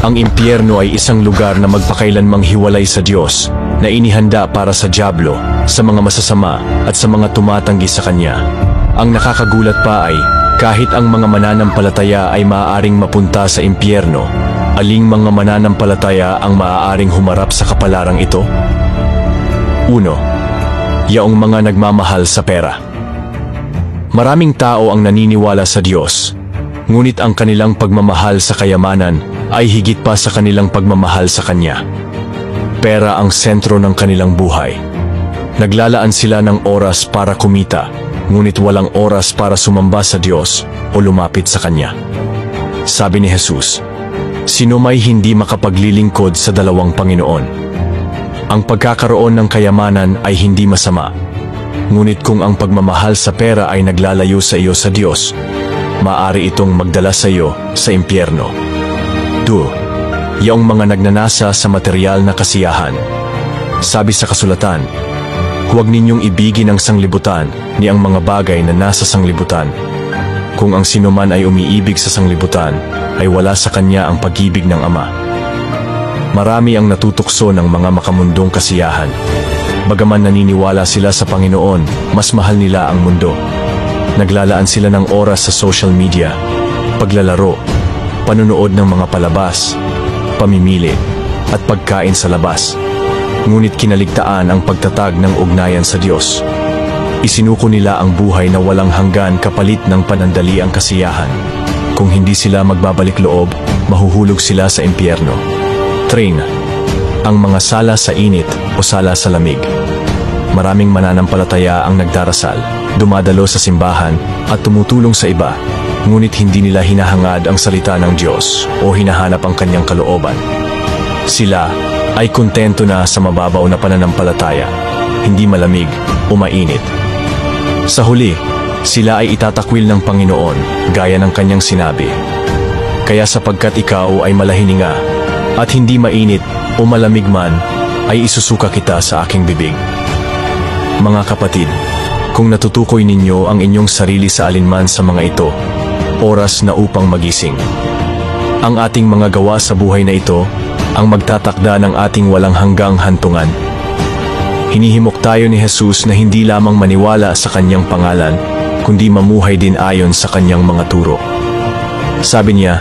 Ang impyerno ay isang lugar na magpakailanmang hiwalay sa Diyos, na inihanda para sa dyablo, sa mga masasama, at sa mga tumatanggi sa Kanya. Ang nakakagulat pa ay, kahit ang mga mananampalataya ay maaaring mapunta sa impyerno, aling mga mananampalataya ang maaaring humarap sa kapalarang ito? 1. Yaong mga nagmamahal sa pera. Maraming tao ang naniniwala sa Diyos, ngunit ang kanilang pagmamahal sa kayamanan ay higit pa sa kanilang pagmamahal sa Kanya. Pera ang sentro ng kanilang buhay. Naglalaan sila ng oras para kumita, ngunit walang oras para sumamba sa Diyos o lumapit sa Kanya. Sabi ni Jesus, sino may hindi makapaglilingkod sa dalawang Panginoon? Ang pagkakaroon ng kayamanan ay hindi masama, ngunit kung ang pagmamahal sa pera ay naglalayo sa iyo sa Diyos, maaari itong magdala sa iyo sa impyerno. 2. Yaong mga nagnanasa sa material na kasiyahan. Sabi sa kasulatan, huwag ninyong ibigin ang sanglibutan ni ang mga bagay na nasa sanglibutan. Kung ang sinuman ay umiibig sa sanglibutan, ay wala sa kanya ang pag-ibig ng Ama. Marami ang natutukso ng mga makamundong kasiyahan. Bagaman naniniwala sila sa Panginoon, mas mahal nila ang mundo. Naglalaan sila ng oras sa social media, paglalaro, panunood ng mga palabas, pamimili, at pagkain sa labas. Ngunit kinaligtaan ang pagtatag ng ugnayan sa Diyos. Isinuko nila ang buhay na walang hanggan kapalit ng panandaliang kasiyahan. Kung hindi sila magbabalik loob, mahuhulog sila sa impyerno. 3. Ang mga sala sa init o sala sa lamig. Maraming mananampalataya ang nagdarasal, dumadalo sa simbahan at tumutulong sa iba, ngunit hindi nila hinahangad ang salita ng Diyos o hinahanap ang Kanyang kalooban. Sila ay kontento na sa mababaw na pananampalataya, hindi malamig o mainit. Sa huli, sila ay itatakwil ng Panginoon gaya ng Kanyang sinabi. Kaya sapagkat ikaw ay malahininga at hindi mainit o malamig man, ay isusuka kita sa aking bibig. Mga kapatid, kung natutukoy ninyo ang inyong sarili sa alinman sa mga ito, oras na upang magising. Ang ating mga gawa sa buhay na ito, ang magtatakda ng ating walang hanggang hantungan. Hinihimok tayo ni Jesus na hindi lamang maniwala sa Kanyang pangalan, kundi mamuhay din ayon sa Kanyang mga turo. Sabi niya,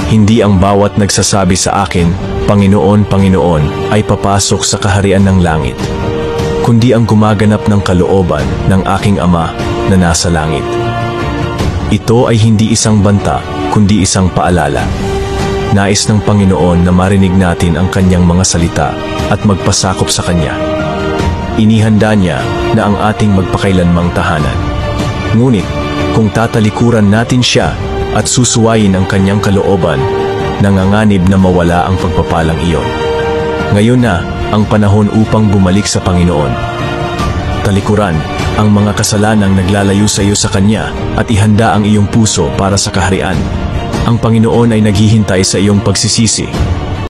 hindi ang bawat nagsasabi sa akin, Panginoon, Panginoon, ay papasok sa kaharian ng langit, kundi ang gumaganap ng kalooban ng aking Ama na nasa langit. Ito ay hindi isang banta, kundi isang paalala. Nais ng Panginoon na marinig natin ang Kanyang mga salita at magpasakop sa Kanya. Inihanda niya na ang ating magpakailanmang tahanan. Ngunit, kung tatalikuran natin siya at susuwayin ang Kanyang kalooban, nanganganib na mawala ang pagpapalang iyon. Ngayon na ang panahon upang bumalik sa Panginoon. Talikuran ang mga kasalanang naglalayo sa iyo sa Kanya at ihanda ang iyong puso para sa kaharian. Ang Panginoon ay naghihintay sa iyong pagsisisi